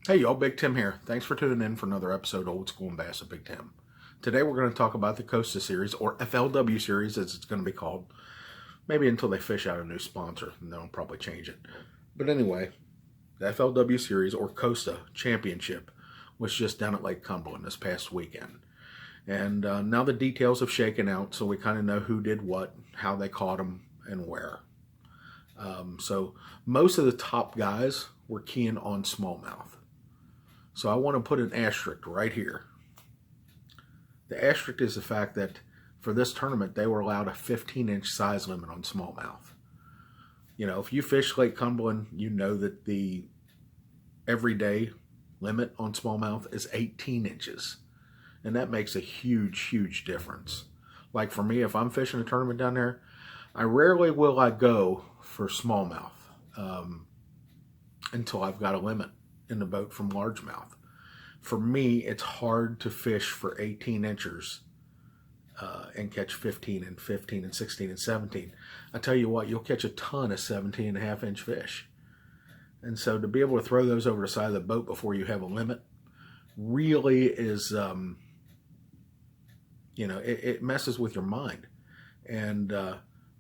Hey y'all, Big Tim here. Thanks for tuning in for another episode of Old School and Bass with Big Tim. Today we're going to talk about the Costa Series, or FLW Series as it's going to be called. Maybe until they fish out a new sponsor, and they'll probably change it. But anyway, the FLW Series, or Costa Championship, was just down at Lake Cumberland this past weekend. And now the details have shaken out, so we kind of know who did what, how they caught them, and where. So most of the top guys were keying on smallmouth. So I want to put an asterisk right here. The asterisk is the fact that for this tournament, they were allowed a 15-inch size limit on smallmouth. You know, if you fish Lake Cumberland, you know that the everyday limit on smallmouth is 18 inches. And that makes a huge, huge difference. Like for me, if I'm fishing a tournament down there, I rarely will I go for smallmouth until I've got a limit in the boat from largemouth. For me, it's hard to fish for 18 inchers and catch 15 and 15 and 16 and 17. I tell you what, you'll catch a ton of 17 and a half inch fish. And so to be able to throw those over the side of the boat before you have a limit really is, it messes with your mind. And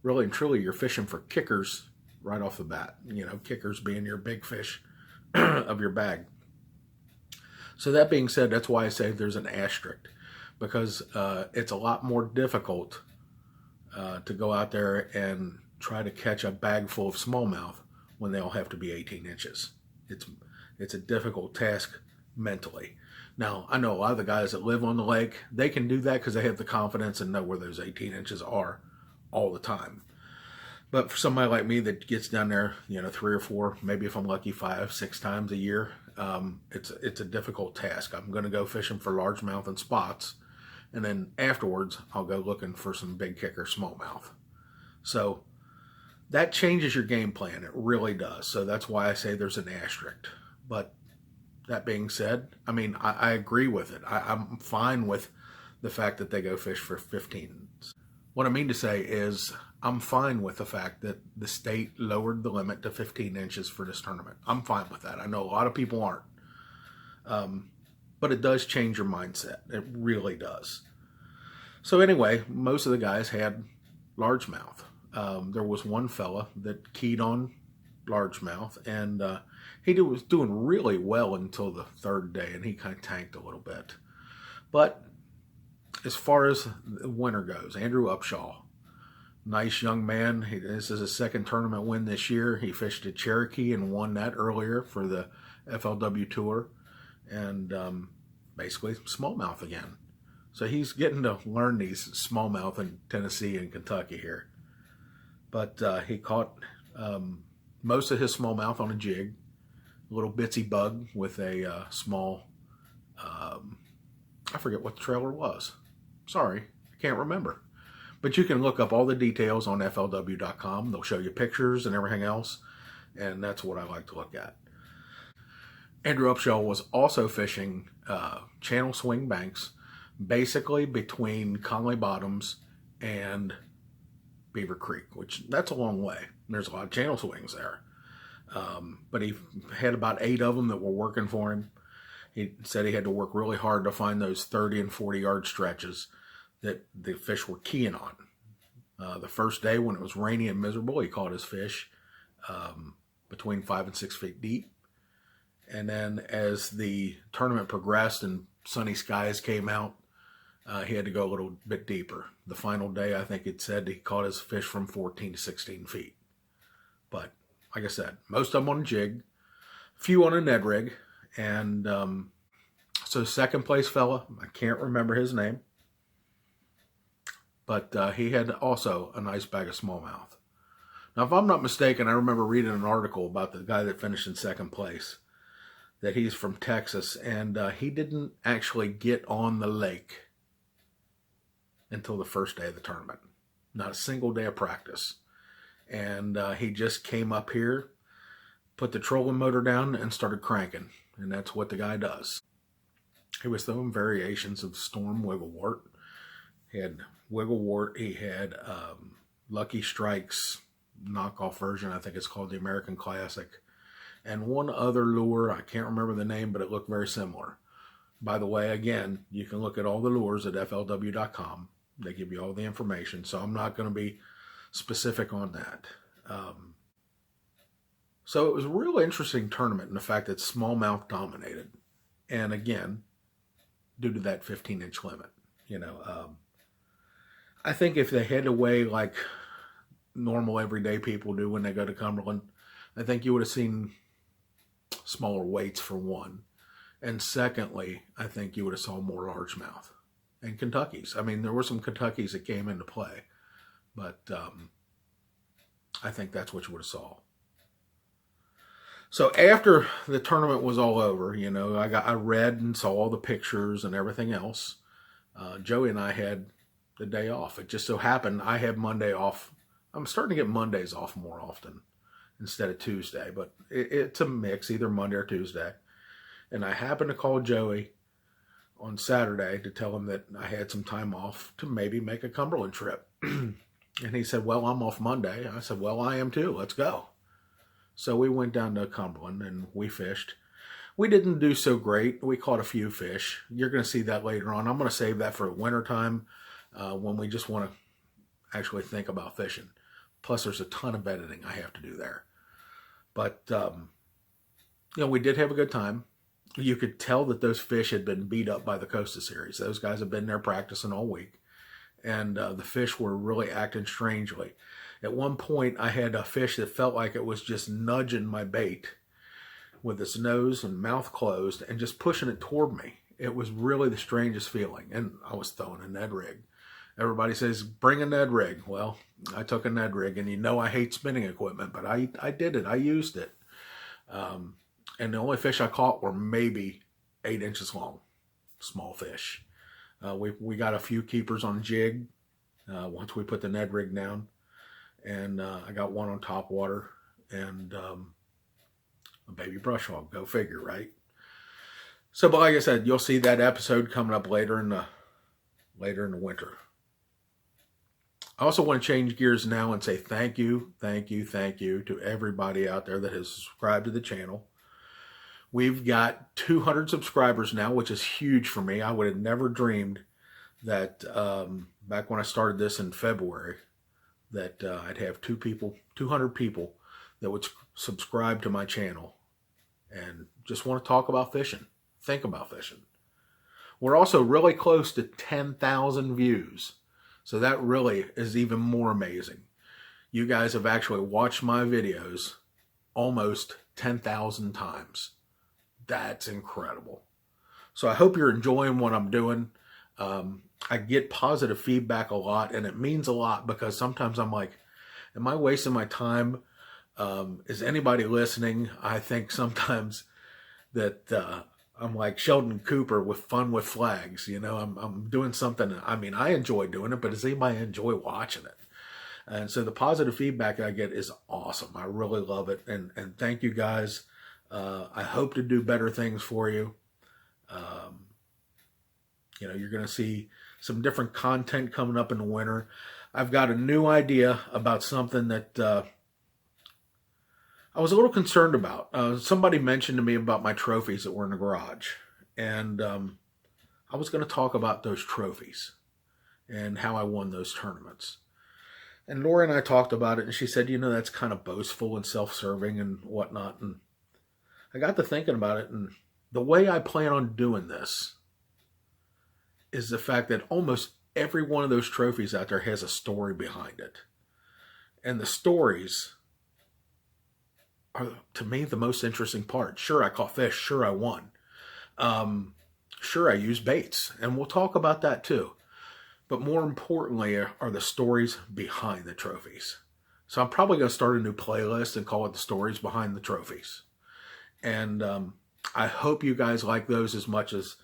really and truly, you're fishing for kickers right off the bat. You know, kickers being your big fish of your bag. So that being said, that's why I say there's an asterisk, because it's a lot more difficult to go out there and try to catch a bag full of smallmouth when they all have to be 18 inches. It's a difficult task mentally. Now, I know a lot of the guys that live on the lake, they can do that because they have the confidence and know where those 18 inches are all the time. But for somebody like me that gets down there, 3 or 4, maybe if I'm lucky, 5, 6 times a year, it's a difficult task. I'm going to go fishing for largemouth and spots, and then afterwards I'll go looking for some big kicker smallmouth. So that changes your game plan. It really does. So that's why I say there's an asterisk. But that being said, I mean, I agree with it. I'm fine with the fact that they go fish for 15. What I mean to say is I'm fine with the fact that the state lowered the limit to 15 inches for this tournament. I'm fine with that. I know a lot of people aren't. But it does change your mindset. It really does. So anyway, most of the guys had largemouth. There was one fella that keyed on largemouth, and he was doing really well until the third day, and he kind of tanked a little bit. But as far as the winner goes, Andrew Upshaw, nice young man. This is his second tournament win this year. He fished at Cherokee and won that earlier for the FLW Tour. And basically smallmouth again. So he's getting to learn these smallmouth in Tennessee and Kentucky here. But he caught most of his smallmouth on a jig. A little bitsy bug with a small, I forget what the trailer was. Sorry, I can't remember. But you can look up all the details on FLW.com. They'll show you pictures and everything else. And that's what I like to look at. Andrew Upshaw was also fishing channel swing banks, basically between Conley Bottoms and Beaver Creek, which that's a long way. There's a lot of channel swings there. But he had about 8 of them that were working for him. He said he had to work really hard to find those 30 and 40 yard stretches that the fish were keying on. The first day when it was rainy and miserable, he caught his fish between 5 and 6 feet deep. And then as the tournament progressed and sunny skies came out, he had to go a little bit deeper. The final day, I think it said he caught his fish from 14 to 16 feet. But like I said, most of them on a jig, a few on a Ned rig. And so second place fella, I can't remember his name, but he had also a nice bag of smallmouth. Now, if I'm not mistaken, I remember reading an article about the guy that finished in second place, that he's from Texas, and he didn't actually get on the lake until the first day of the tournament. Not a single day of practice. And he just came up here, put the trolling motor down, and started cranking. And that's what the guy does. He was throwing variations of Storm Wigglewort. He had Wigglewort. He had Lucky Strikes knockoff version. I think it's called the American Classic. and one other lure. I can't remember the name, but it looked very similar. By the way, again, you can look at all the lures at flw.com. They give you all the information, so I'm not going to be specific on that. So it was a real interesting tournament in the fact that smallmouth dominated. And again, due to that 15-inch limit. I think if they had to weigh like normal everyday people do when they go to Cumberland, I think you would have seen smaller weights for one. And secondly, I think you would have saw more largemouth and Kentuckys. I mean, there were some Kentuckys that came into play, but I think that's what you would have saw. So after the tournament was all over, I read and saw all the pictures and everything else. Joey and I had the day off. It just so happened I had Monday off. I'm starting to get Mondays off more often instead of Tuesday, but it's a mix, either Monday or Tuesday. And I happened to call Joey on Saturday to tell him that I had some time off to maybe make a Cumberland trip. And he said, well, I'm off Monday. I said, well, I am too. Let's go. So we went down to Cumberland and we fished. We didn't do so great. We caught a few fish. You're going to see that later on. I'm going to save that for wintertime when we just want to actually think about fishing. Plus, there's a ton of editing I have to do there. But, we did have a good time. You could tell that those fish had been beat up by the Costa series. Those guys have been there practicing all week. And the fish were really acting strangely. At one point, I had a fish that felt like it was just nudging my bait with its nose and mouth closed and just pushing it toward me. It was really the strangest feeling. And I was throwing a Ned rig. Everybody says, bring a Ned rig. Well, I took a Ned rig, and I hate spinning equipment, but I did it. I used it. And the only fish I caught were maybe 8 inches long, small fish. We got a few keepers on jig once we put the Ned rig down. And I got one on top water and a baby brush hog. Go figure, right? So, but like I said, you'll see that episode coming up later in the winter. I also want to change gears now and say thank you to everybody out there that has subscribed to the channel. We've got 200 subscribers now, which is huge for me. I would have never dreamed that back when I started this in February, that I'd have 200 people that would subscribe to my channel and just want to talk about fishing, think about fishing. We're also really close to 10,000 views. So that really is even more amazing. You guys have actually watched my videos almost 10,000 times. That's incredible. So I hope you're enjoying what I'm doing. I get positive feedback a lot, and it means a lot because sometimes I'm like, am I wasting my time? Is anybody listening? I think sometimes that I'm like Sheldon Cooper with Fun with Flags. I'm doing something. I mean, I enjoy doing it, but does anybody enjoy watching it? And so the positive feedback I get is awesome. I really love it. And thank you guys. I hope to do better things for you. You're going to see some different content coming up in the winter. I've got a new idea about something that I was a little concerned about. Somebody mentioned to me about my trophies that were in the garage. And I was going to talk about those trophies and how I won those tournaments. And Laura and I talked about it, and she said, that's kind of boastful and self-serving and whatnot. And I got to thinking about it, and the way I plan on doing this is the fact that almost every one of those trophies out there has a story behind it. And the stories are, to me, the most interesting part. Sure, I caught fish. Sure, I won. Sure, I used baits. And we'll talk about that too. But more importantly are the stories behind the trophies. So I'm probably going to start a new playlist and call it the stories behind the trophies. And I hope you guys like those as much as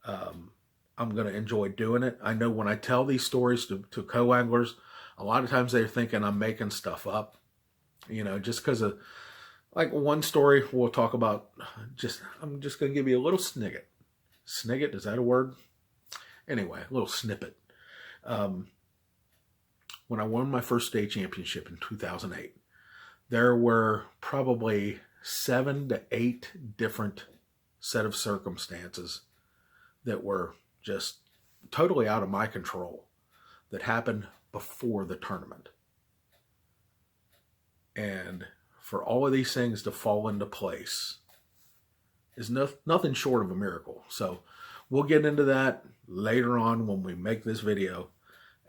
I'm going to enjoy doing it. I know when I tell these stories to co-anglers, a lot of times they're thinking I'm making stuff up. Just because of, like one story we'll talk about, I'm just going to give you a little snigget. Snigget, is that a word? Anyway, a little snippet. When I won my first state championship in 2008, there were probably 7 to 8 different set of circumstances that were just totally out of my control that happened before the tournament. And for all of these things to fall into place is nothing short of a miracle. So we'll get into that later on when we make this video.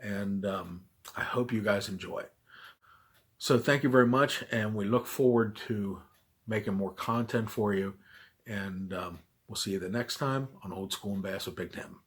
And I hope you guys enjoy it. So thank you very much. And we look forward to making more content for you. And we'll see you the next time on Old School and Bass with Big Tim.